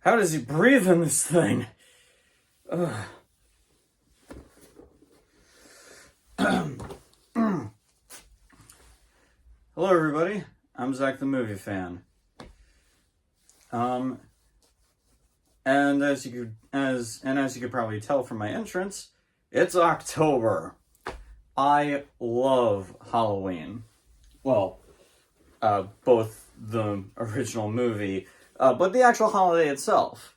How does he breathe in this thing? Ugh. Hello, everybody. I'm Zach the Movie Fan. And as you could probably tell from my entrance, it's October. I love Halloween. Well, both the original movie, but the actual holiday itself.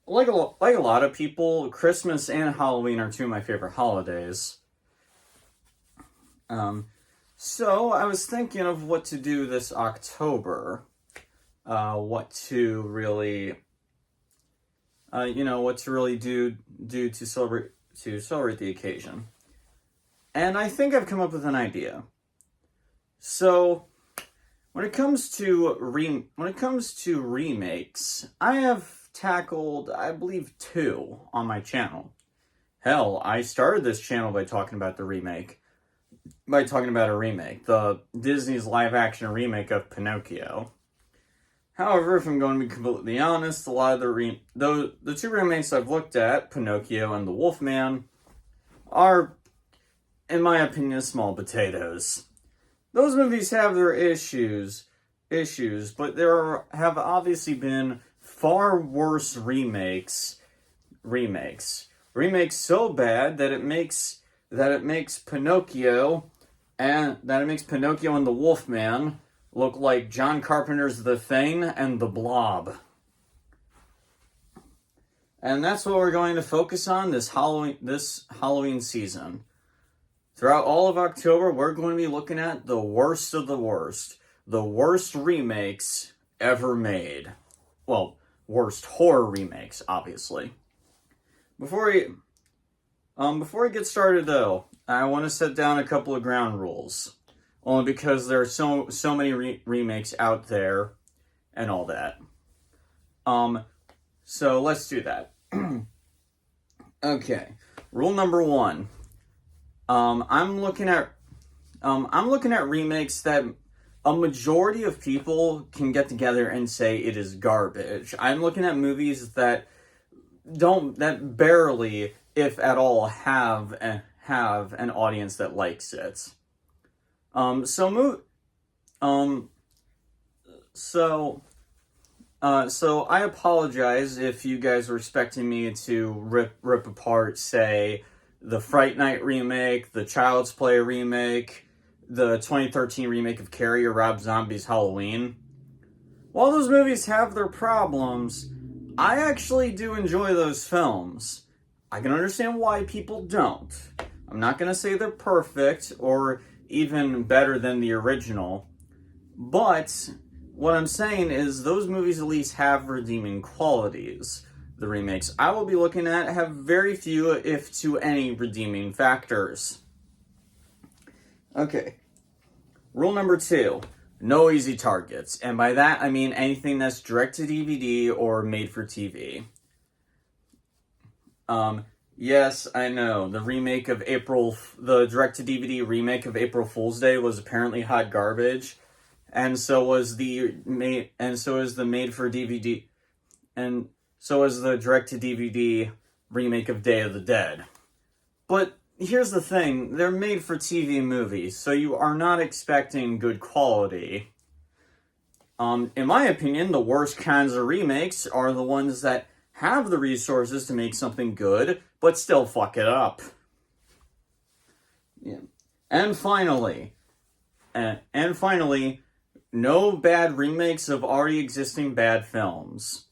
Like a lot of people, Christmas and Halloween are two of my favorite holidays. So I was thinking of what to do this October. What to really do to celebrate the occasion. And I think I've come up with an idea. So when it comes to remakes, I have tackled, I believe, 2 on my channel. Hell, I started this channel by talking about a remake, the Disney's live-action remake of Pinocchio. However, if I'm going to be completely honest, a lot of the 2 remakes I've looked at, Pinocchio and The Wolfman, are, in my opinion, small potatoes. Those movies have their issues, but there have obviously been far worse remakes so bad that it makes Pinocchio and The Wolfman look like John Carpenter's The Thing and The Blob. And that's what we're going to focus on this Halloween season. Throughout all of October, we're going to be looking at the worst of the worst remakes ever made. Well, worst horror remakes, obviously. Before we get started, though, I want to set down a couple of ground rules. Only because there are so many remakes out there and all that. So let's do that. Okay. Rule number 1. I'm looking at remakes that a majority of people can get together and say it is garbage. I'm looking at movies that barely, if at all, have an audience that likes it. So I apologize if you guys were expecting me to rip apart, say, the Fright Night remake, the Child's Play remake, the 2013 remake of Carrie or Rob Zombie's Halloween. While those movies have their problems, I actually do enjoy those films. I can understand why people don't. I'm not going to say they're perfect or even better than the original, but what I'm saying is those movies at least have redeeming qualities. The remakes I will be looking at have very few, if to any, redeeming factors. Okay. Rule number 2. No easy targets. And by that, I mean anything that's direct-to-DVD or made-for-TV. Yes, I know. The direct-to-DVD remake of April Fool's Day was apparently hot garbage. And so was the made-for-DVD... And so is the direct-to-DVD remake of Day of the Dead. But here's the thing, they're made-for-TV movies, so you are not expecting good quality. In my opinion, the worst kinds of remakes are the ones that have the resources to make something good, but still fuck it up. Yeah. And finally, no bad remakes of already existing bad films.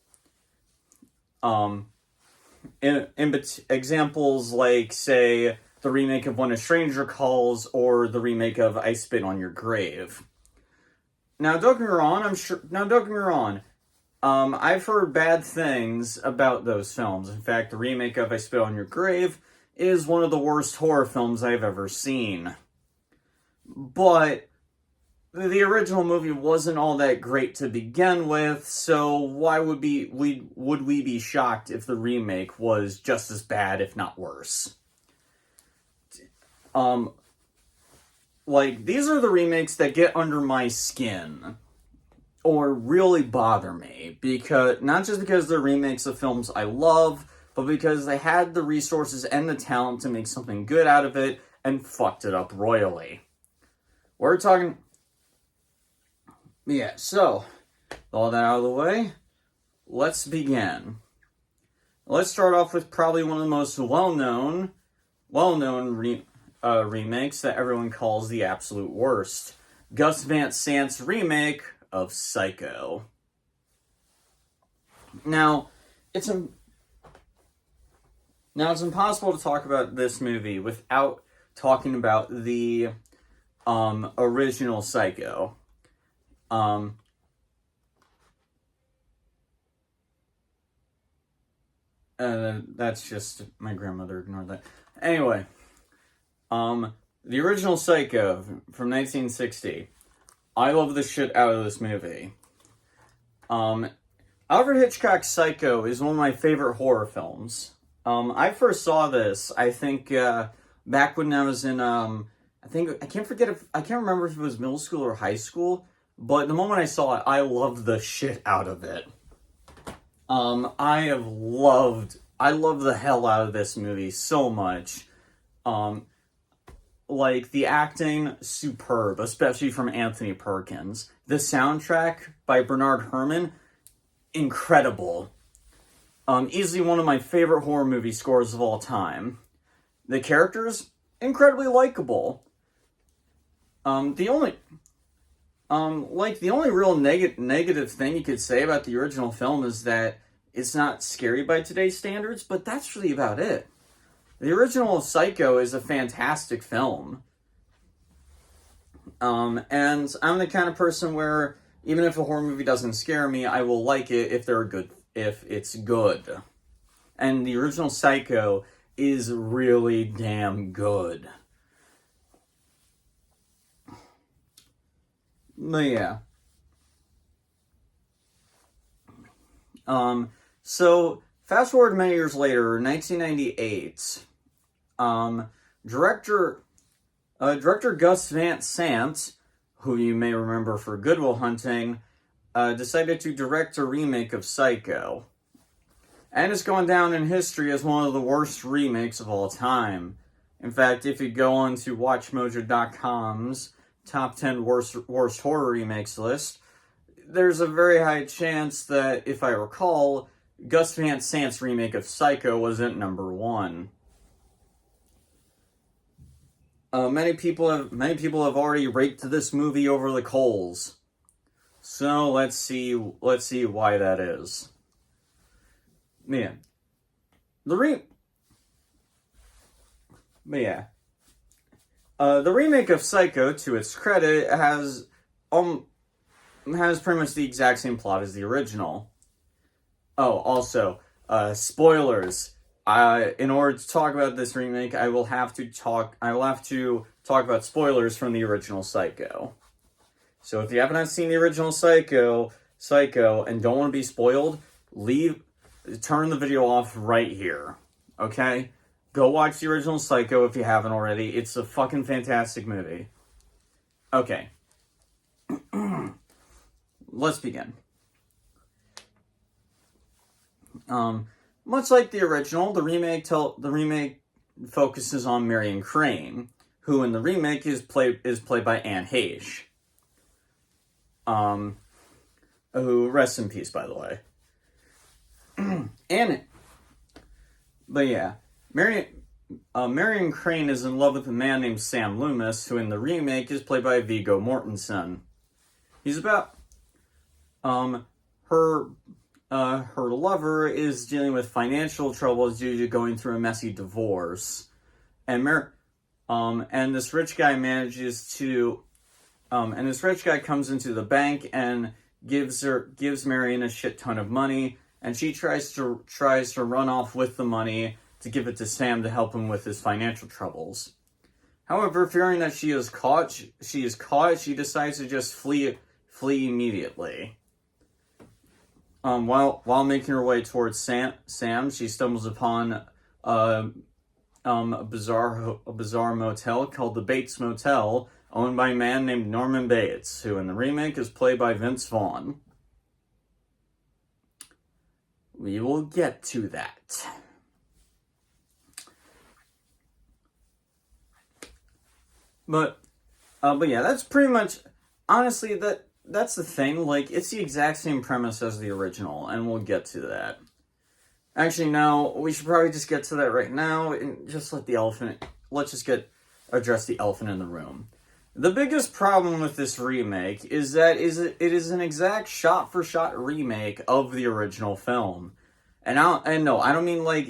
Examples like, say, the remake of When a Stranger Calls or the remake of I Spit on Your Grave. Now, don't get me wrong. I've heard bad things about those films. In fact, the remake of I Spit on Your Grave is one of the worst horror films I've ever seen. But the original movie wasn't all that great to begin with, so why would we be shocked if the remake was just as bad, if not worse? These are the remakes that get under my skin. or really bother me, because not just because they're remakes of films I love, but because they had the resources and the talent to make something good out of it and fucked it up royally. We're talking... Yeah, so, with all that out of the way, let's begin. Let's start off with probably one of the most well-known remakes that everyone calls the absolute worst. Gus Van Sant's remake of Psycho. Now, it's impossible to talk about this movie without talking about the original Psycho. That's just my grandmother, ignored that. Anyway, the original Psycho from 1960. I love the shit out of this movie. Alfred Hitchcock's Psycho is one of my favorite horror films. I first saw this, I think, back when I was in, I can't remember if it was middle school or high school, but the moment I saw it, I loved the shit out of it. I love the hell out of this movie so much. Like, the acting, superb, especially from Anthony Perkins. The soundtrack by Bernard Herrmann, incredible. Easily one of my favorite horror movie scores of all time. The characters, incredibly likable. The only real negative thing you could say about the original film is that it's not scary by today's standards, but that's really about it. The original Psycho is a fantastic film. And I'm the kind of person where even if a horror movie doesn't scare me, I will like it if it's good. And the original Psycho is really damn good. But yeah. So fast forward many years later, 1998, director Gus Van Sant, who you may remember for Good Will Hunting, decided to direct a remake of Psycho. And it's gone down in history as one of the worst remakes of all time. In fact, if you go on to WatchMojo.com's top 10 worst horror remakes list, there's a very high chance that, if I recall, Gus Van Sant's remake of Psycho was at number 1. Many people have already raked this movie over the coals. So let's see why that is. Yeah. The remake of Psycho, to its credit, has pretty much the exact same plot as the original. Oh, also, spoilers. In order to talk about this remake, I will have to talk about spoilers from the original Psycho. So if you haven't seen the original Psycho, and don't want to be spoiled, turn the video off right here. Okay? Go watch the original Psycho if you haven't already. It's a fucking fantastic movie. Okay. Let's begin. Much like the original, the remake focuses on Marion Crane, who in the remake is played by Anne Heche. Who, rest in peace, by the way. Marion Crane is in love with a man named Sam Loomis, who in the remake is played by Viggo Mortensen. He's about, her lover is dealing with financial troubles due to going through a messy divorce, and this rich guy comes into the bank and gives Marion a shit ton of money, and she tries to run off with the money to give it to Sam to help him with his financial troubles. However, fearing that she is caught, she decides to just flee immediately. While making her way towards Sam, she stumbles upon a bizarre motel called the Bates Motel, owned by a man named Norman Bates, who in the remake is played by Vince Vaughn. We will get to that. But yeah, that's pretty much, honestly, that's the thing. Like, it's the exact same premise as the original, and we'll get to that. Actually, no, we should probably just get to that right now, and just let's just address the elephant in the room. The biggest problem with this remake is that it is an exact shot-for-shot remake of the original film. And no, I don't mean like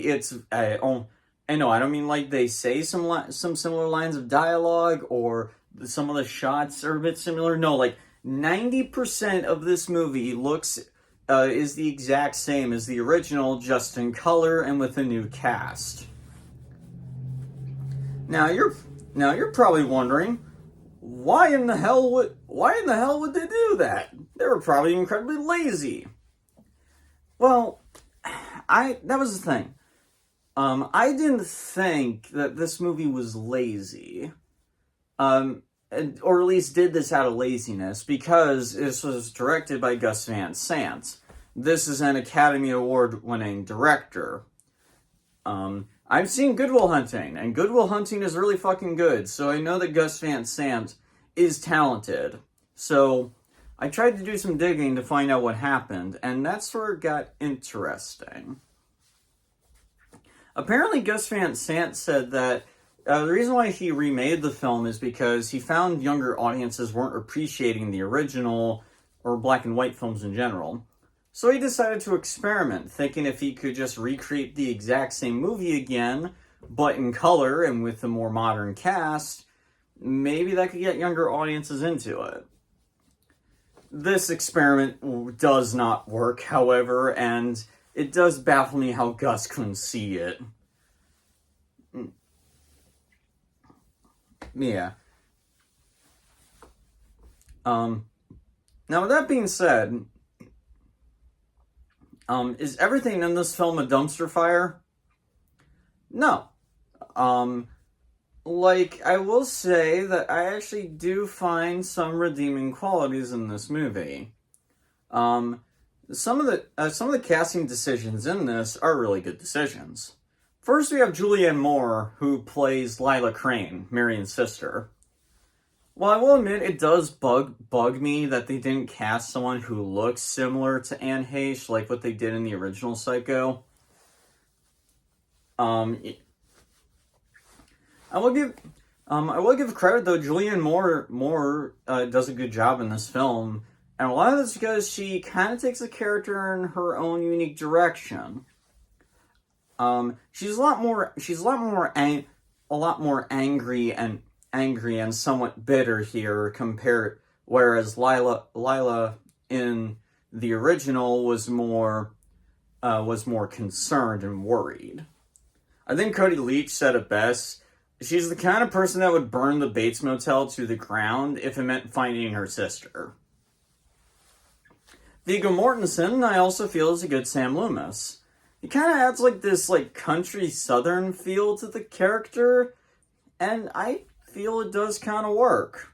I don't mean like they say some similar lines of dialogue or some of the shots are a bit similar. No, like 90% of this movie is the exact same as the original, just in color and with a new cast. Now you're probably wondering, why in the hell would they do that? They were probably incredibly lazy. Well, that was the thing. I didn't think that this movie was lazy. Or at least did this out of laziness, because this was directed by Gus Van Sant. This is an Academy Award-winning director. I've seen Good Will Hunting, and Good Will Hunting is really fucking good, so I know that Gus Van Sant is talented. So I tried to do some digging to find out what happened, and that's where it got interesting. Apparently, Gus Van Sant said that the reason why he remade the film is because he found younger audiences weren't appreciating the original, or black and white films in general. So he decided to experiment, thinking if he could just recreate the exact same movie again, but in color and with a more modern cast, maybe that could get younger audiences into it. This experiment does not work, however, and it does baffle me how Gus couldn't see it. Yeah. Now with that being said, is everything in this film a dumpster fire? No. Like, I will say that I actually do find some redeeming qualities in this movie. Some of the casting decisions in this are really good decisions. First, we have Julianne Moore, who plays Lila Crane, Marion's sister. Well, I will admit, it does bug me that they didn't cast someone who looks similar to Anne Heche, like what they did in the original Psycho. I will give credit though. Julianne Moore does a good job in this film, and a lot of this because she kind of takes the character in her own unique direction. She's a lot more angry and somewhat bitter here whereas Lila in the original was more concerned and worried. I think Cody Leach said it best. She's the kind of person that would burn the Bates Motel to the ground if it meant finding her sister. Viggo Mortensen, I also feel, is a good Sam Loomis. He kind of adds like this country southern feel to the character, and I feel it does kind of work.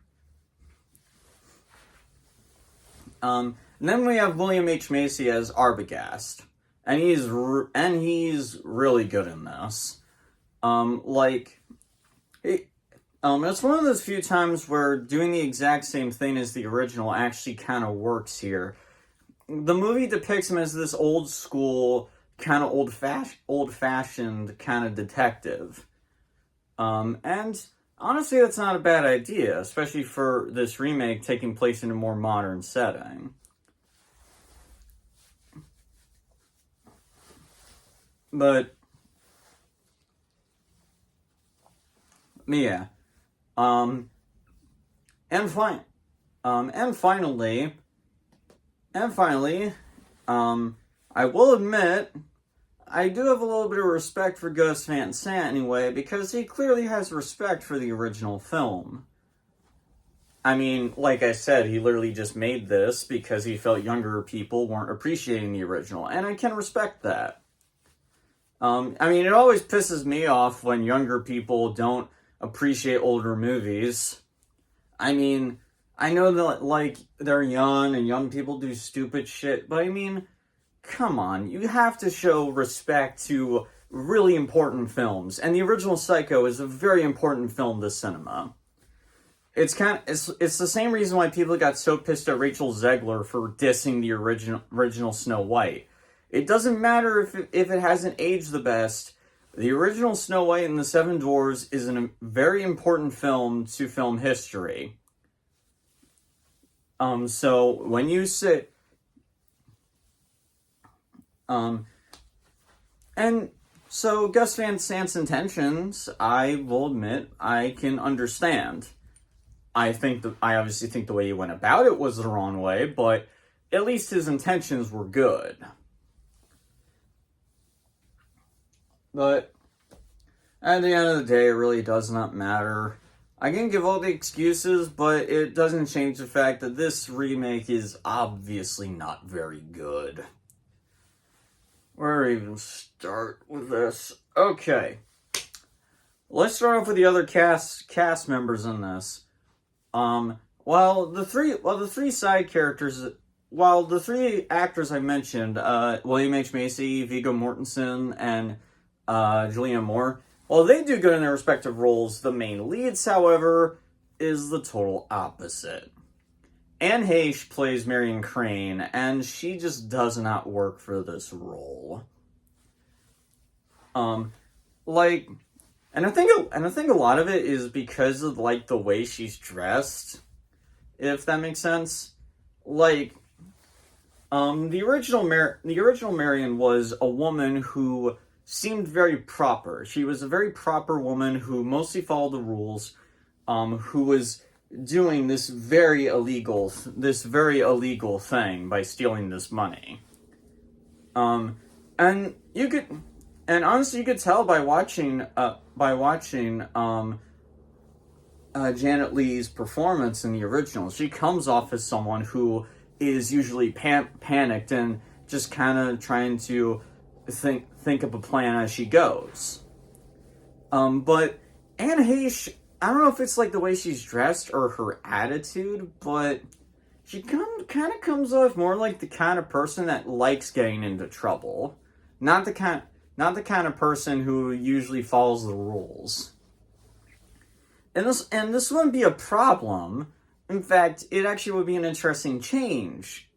And then we have William H. Macy as Arbogast, and he's really good in this. It's one of those few times where doing the exact same thing as the original actually kind of works here. The movie depicts him as this old school, kind of old-fashioned kind of detective. And honestly, that's not a bad idea, especially for this remake taking place in a more modern setting. But yeah. And finally, I will admit, I do have a little bit of respect for Gus Van Sant anyway, because he clearly has respect for the original film. I mean, like I said, he literally just made this because he felt younger people weren't appreciating the original, and I can respect that. It always pisses me off when younger people don't appreciate older movies. I know that, they're young, and young people do stupid shit, but come on, you have to show respect to really important films, and the original Psycho is a very important film to cinema. It's it's the same reason why people got so pissed at Rachel Zegler for dissing the original Snow White. It doesn't matter if it hasn't aged the best. The original Snow White and the Seven Dwarfs is a very important film to film history. So when you say, and so Gus Van Sant's intentions, I will admit, I can understand. I obviously think the way he went about it was the wrong way, but at least his intentions were good. But at the end of the day, it really does not matter. I can give all the excuses, but it doesn't change the fact that this remake is obviously not very good. Where do I even start with this? Okay. Let's start off with the other cast members in this. The three actors I mentioned, William H. Macy, Viggo Mortensen, and Julianne Moore, while they do good in their respective roles, the main leads, however, is the total opposite. Anne Heche plays Marion Crane, and she just does not work for this role. And I think a lot of it is because of like the way she's dressed, if that makes sense. Like, the original Marion was a woman who seemed very proper. She was a very proper woman who mostly followed the rules, who was doing this very illegal thing by stealing this money. And honestly, you could tell by watching Janet Leigh's performance in the original. She comes off as someone who is usually panicked and just kind of trying to think up a plan as she goes. But Anne Heche, I don't know if it's like the way she's dressed or her attitude, but she kind of comes off more like the kind of person that likes getting into trouble. Not the kind of person who usually follows the rules. And this wouldn't be a problem. In fact, it actually would be an interesting change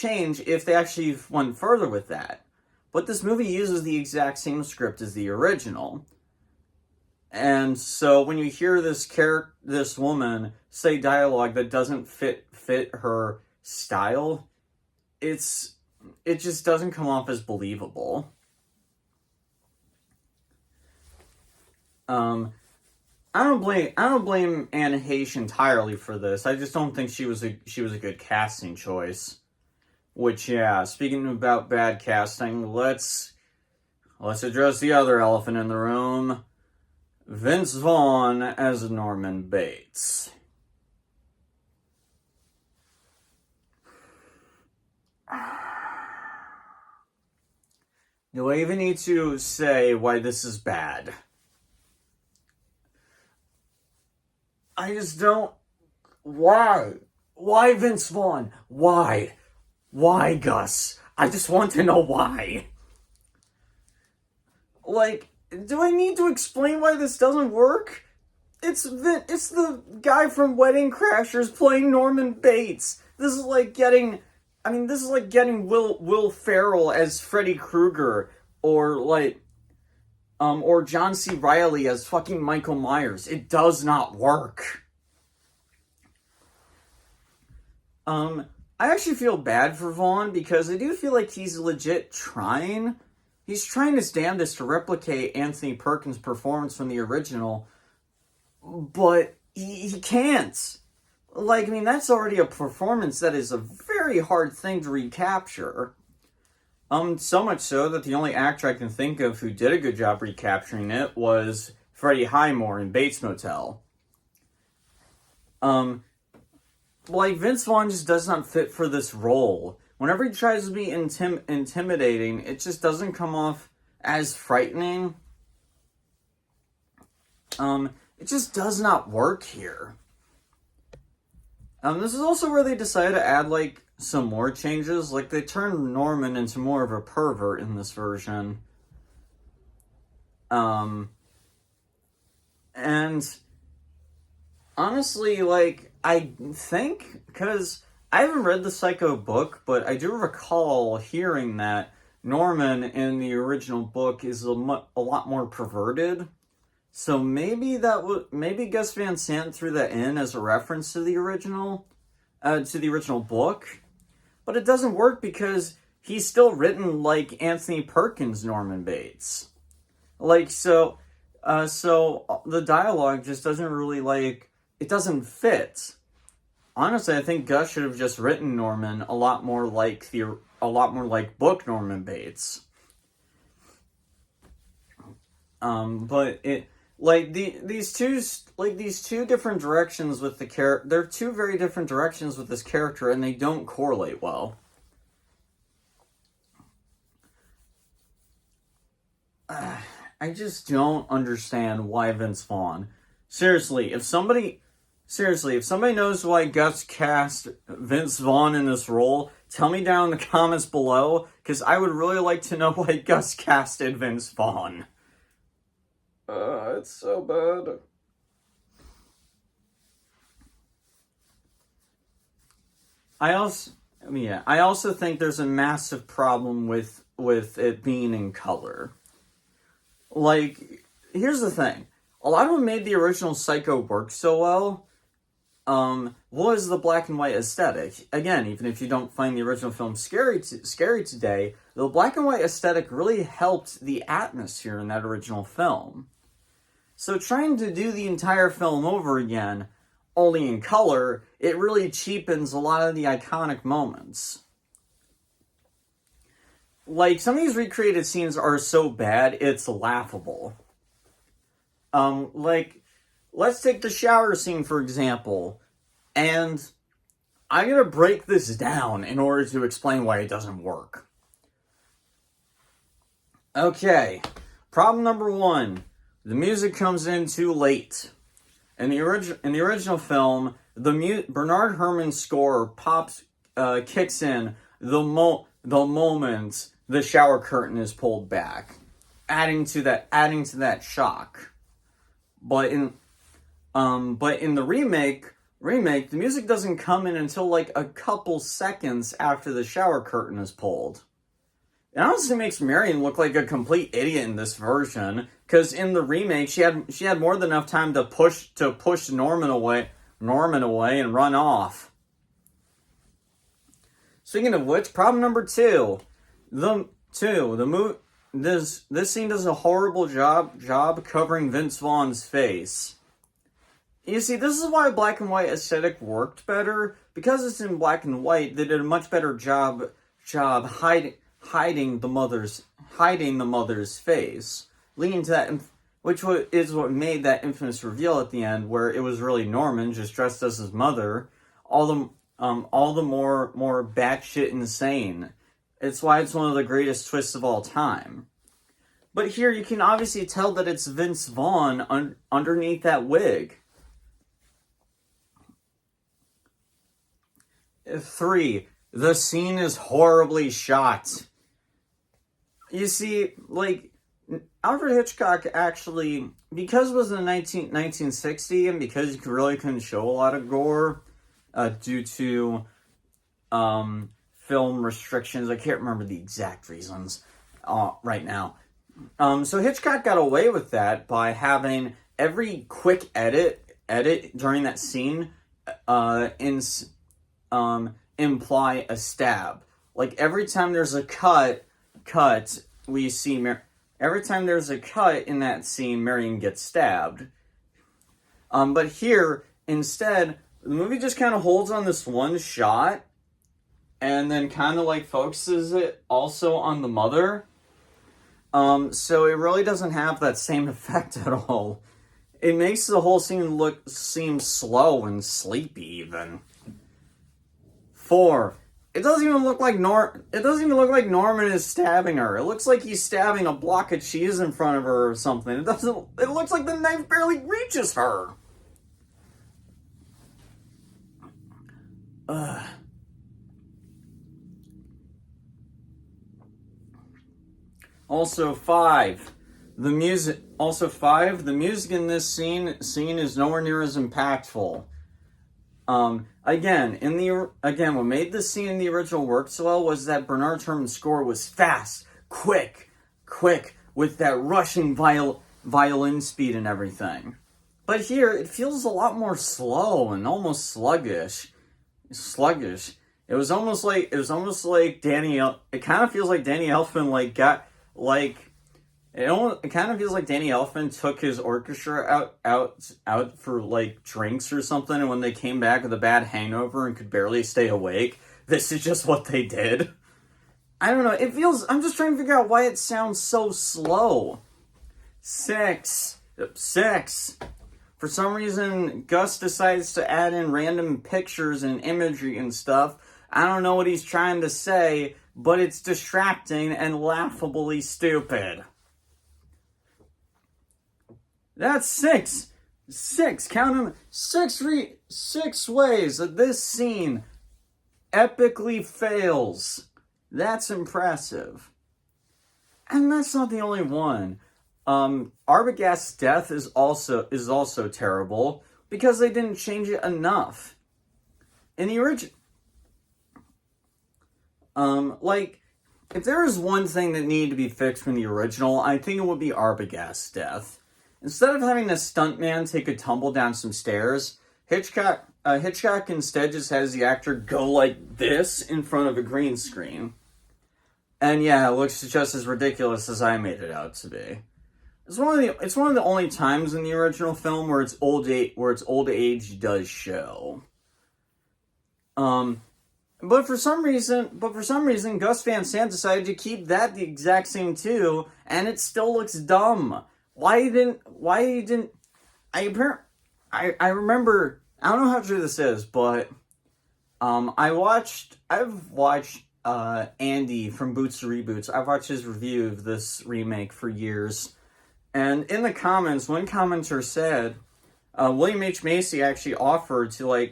if they actually went further with that. But this movie uses the exact same script as the original. And so when you hear this woman say dialogue that doesn't fit her style, it just doesn't come off as believable. I don't blame Anne Heche entirely for this. I just don't think she was a good casting choice. Which, yeah, speaking about bad casting, let's address the other elephant in the room. Vince Vaughn as Norman Bates. Do I even need to say why this is bad? I just don't... Why? Why Vince Vaughn? Why? Why, Gus? I just want to know why. Like, do I need to explain why this doesn't work? It's the guy from Wedding Crashers playing Norman Bates. This is like getting Will Ferrell as Freddy Krueger, or John C. Reilly as fucking Michael Myers. It does not work. I actually feel bad for Vaughn because I do feel like he's legit trying. He's trying his damnedest to replicate Anthony Perkins' performance from the original, but he can't. Like, I mean, that's already a performance that is a very hard thing to recapture. So much so that the only actor I can think of who did a good job recapturing it was Freddie Highmore in Bates Motel. Vince Vaughn just does not fit for this role. Whenever he tries to be intimidating, it just doesn't come off as frightening. It just does not work here. This is also where they decided to add, like, some more changes. Like, they turned Norman into more of a pervert in this version. And honestly, like, I think, because I haven't read the Psycho book, but I do recall hearing that Norman in the original book is a lot more perverted. So maybe maybe Gus Van Sant threw that in as a reference to the original book, but it doesn't work because he's still written like Anthony Perkins' Norman Bates, like so the dialogue just doesn't really it doesn't fit. Honestly, I think Gus should have just written Norman a lot more like book Norman Bates. But it. These two different directions with the character, they're two very different directions with this character, and they don't correlate well. I just don't understand why Vince Vaughn. Seriously, if somebody knows why Gus cast Vince Vaughn in this role, tell me down in the comments below, because I would really like to know why Gus casted Vince Vaughn. It's so bad. I also think there's a massive problem with it being in color. Like, here's the thing. A lot of what made the original Psycho work so well, was the black and white aesthetic. Again, even if you don't find the original film scary today, the black and white aesthetic really helped the atmosphere in that original film. So trying to do the entire film over again, only in color, it really cheapens a lot of the iconic moments. Like, some of these recreated scenes are so bad, it's laughable. Let's take the shower scene, for example, and I'm gonna break this down in order to explain why it doesn't work. Okay, problem number one. The music comes in too late. In the original film, Bernard Herrmann's score kicks in the moment the shower curtain is pulled back, adding to that shock. But in the remake, the music doesn't come in until like a couple seconds after the shower curtain is pulled. It honestly makes Marion look like a complete idiot in this version, because in the remake she had more than enough time to push Norman away and run off. Speaking of which, problem number two, this scene does a horrible job covering Vince Vaughn's face. You see, this is why black and white aesthetic worked better, because it's in black and white. They did a much better job hiding the mother's face, leading to that, which is what made that infamous reveal at the end, where it was really Norman just dressed as his mother, all the more batshit insane. It's why it's one of the greatest twists of all time. But here you can obviously tell that it's Vince Vaughn underneath that wig. 3. The scene is horribly shot. You see, like, Alfred Hitchcock actually, because it was in 1960 and because you really couldn't show a lot of gore due to film restrictions, I can't remember the exact reasons right now. So Hitchcock got away with that by having every quick edit during that scene imply a stab. Like, every time there's a cut, we see every time there's a cut in that scene, Marion gets stabbed. But here, instead, the movie just kind of holds on this one shot, and then kind of like focuses it also on the mother. So it really doesn't have that same effect at all. It makes the whole scene seem slow and sleepy even. 4. It doesn't even look like Norman is stabbing her. It looks like he's stabbing a block of cheese in front of her or something. It looks like the knife barely reaches her. Ugh. Also, the music. The music in this scene is nowhere near as impactful. Again, what made this scene in the original work so well was that Bernard Herrmann's score was fast, quick, with that rushing violin speed and everything. But here, it feels a lot more slow and almost sluggish. It was almost like Danny. It kind of feels like Danny Elfman it kind of feels like Danny Elfman took his orchestra out for like drinks or something, and when they came back with a bad hangover and could barely stay awake, this is just what they did. I don't know. I'm just trying to figure out why it sounds so slow. 6. For some reason, Gus decides to add in random pictures and imagery and stuff. I don't know what he's trying to say, but it's distracting and laughably stupid. That's 6. Count them. 6 ways that this scene epically fails. That's impressive. And that's not the only one. Arbogast's death is also terrible because they didn't change it enough. In the original, if there was one thing that needed to be fixed from the original, I think it would be Arbogast's death. Instead of having the stuntman take a tumble down some stairs, Hitchcock instead just has the actor go like this in front of a green screen. And yeah, it looks just as ridiculous as I made it out to be. It's one of the only times in the original film where its old age does show. But for some reason, Gus Van Sant decided to keep that the exact same too, and it still looks dumb. I remember, I don't know how true this is, but I've watched Andy from Boots to Reboots. I've watched his review of this remake for years. And in the comments, one commenter said, William H. Macy actually offered to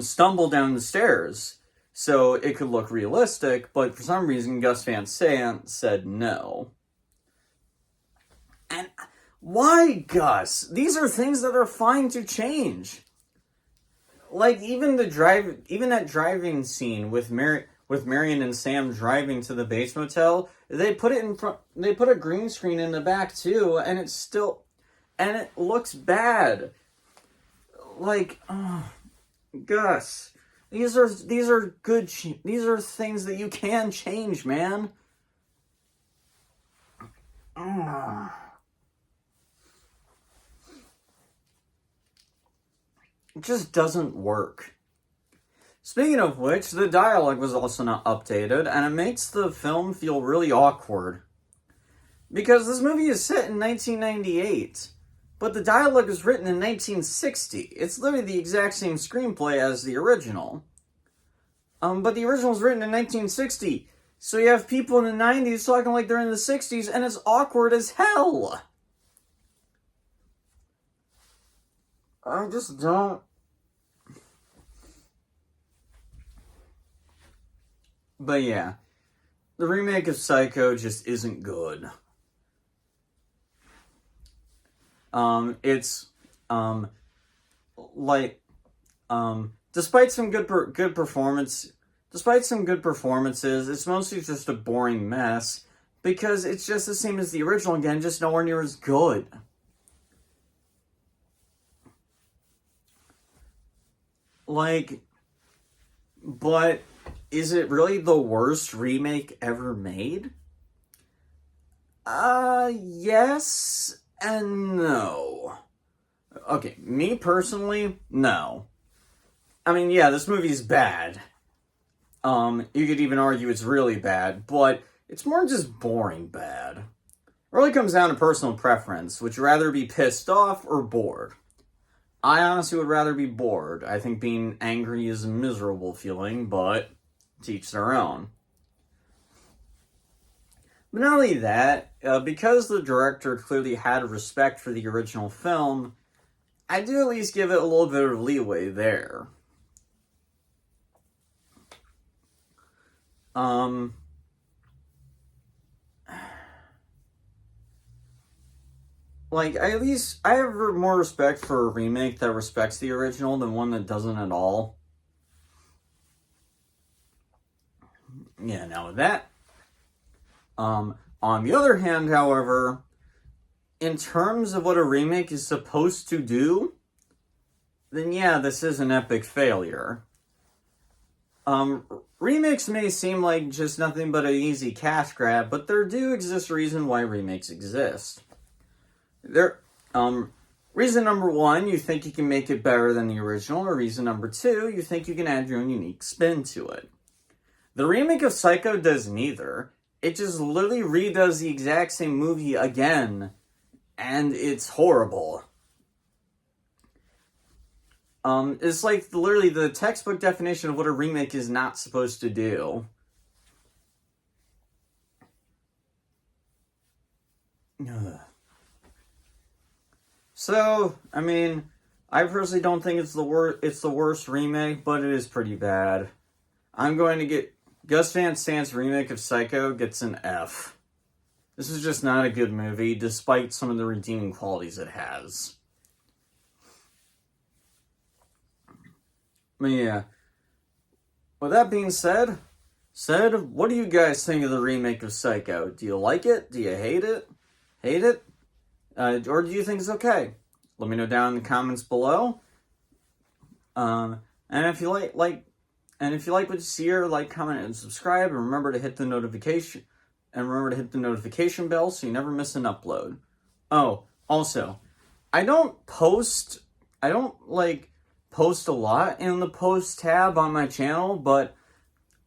stumble down the stairs so it could look realistic, but for some reason Gus Van Sant said no. And why, Gus? These are things that are fine to change. Like even that driving scene with Marion and Sam driving to the Bates Motel, they put it in front. They put a green screen in the back too, and it looks bad. Gus, these are good. These are things that you can change, man. It just doesn't work. Speaking of which, the dialogue was also not updated, and it makes the film feel really awkward. Because this movie is set in 1998, but the dialogue was written in 1960. It's literally the exact same screenplay as the original. But the original was written in 1960, so you have people in the 90s talking like they're in the 60s, and it's awkward as hell. I just don't... But yeah, the remake of Psycho just isn't good. Despite some good performances, it's mostly just a boring mess because it's just the same as the original again, just nowhere near as good. But is it really the worst remake ever made? Yes and no. Okay, me personally, no. I mean, yeah, this movie's bad. You could even argue it's really bad, but it's more just boring bad. It really comes down to personal preference. Would you rather be pissed off or bored? I honestly would rather be bored. I think being angry is a miserable feeling, but to each their own. But not only that, because the director clearly had respect for the original film, I do at least give it a little bit of leeway there. Like, at least I have more respect for a remake that respects the original than one that doesn't at all. Yeah, now that. On the other hand, however, in terms of what a remake is supposed to do, then yeah, this is an epic failure. Remakes may seem like just nothing but an easy cash grab, but there do exist reasons why remakes exist. Reason number one, you think you can make it better than the original, or reason number two, you think you can add your own unique spin to it. The remake of Psycho does neither. It just literally redoes the exact same movie again, and it's horrible. It's like literally the textbook definition of what a remake is not supposed to do. Ugh. So, I mean, I personally don't think it's the worst remake, but it is pretty bad. I'm going to get Gus Van Sant's remake of Psycho gets an F. This is just not a good movie, despite some of the redeeming qualities it has. But yeah. With that being said, what do you guys think of the remake of Psycho? Do you like it? Do you hate it? Hate it? Or do you think it's okay? Let me know down in the comments below. And if you like what you see here, like, comment, and subscribe, and remember to hit the notification bell so you never miss an upload. Oh, also, I don't post a lot in the post tab on my channel, but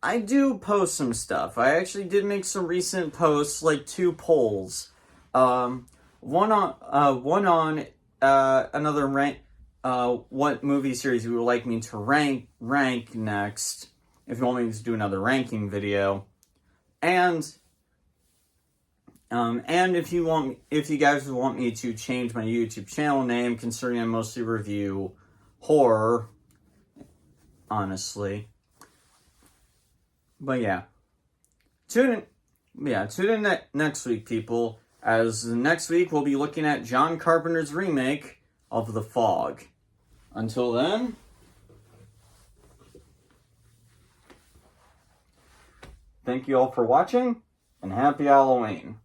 I do post some stuff. I actually did make some recent posts, like 2 polls. One on another rank. What movie series you would like me to rank next? If you want me to do another ranking video, and if you guys want me to change my YouTube channel name, considering I mostly review horror, honestly. But yeah, tune in next week, people. As next week we'll be looking at John Carpenter's remake of The Fog. Until then, thank you all for watching, and happy Halloween.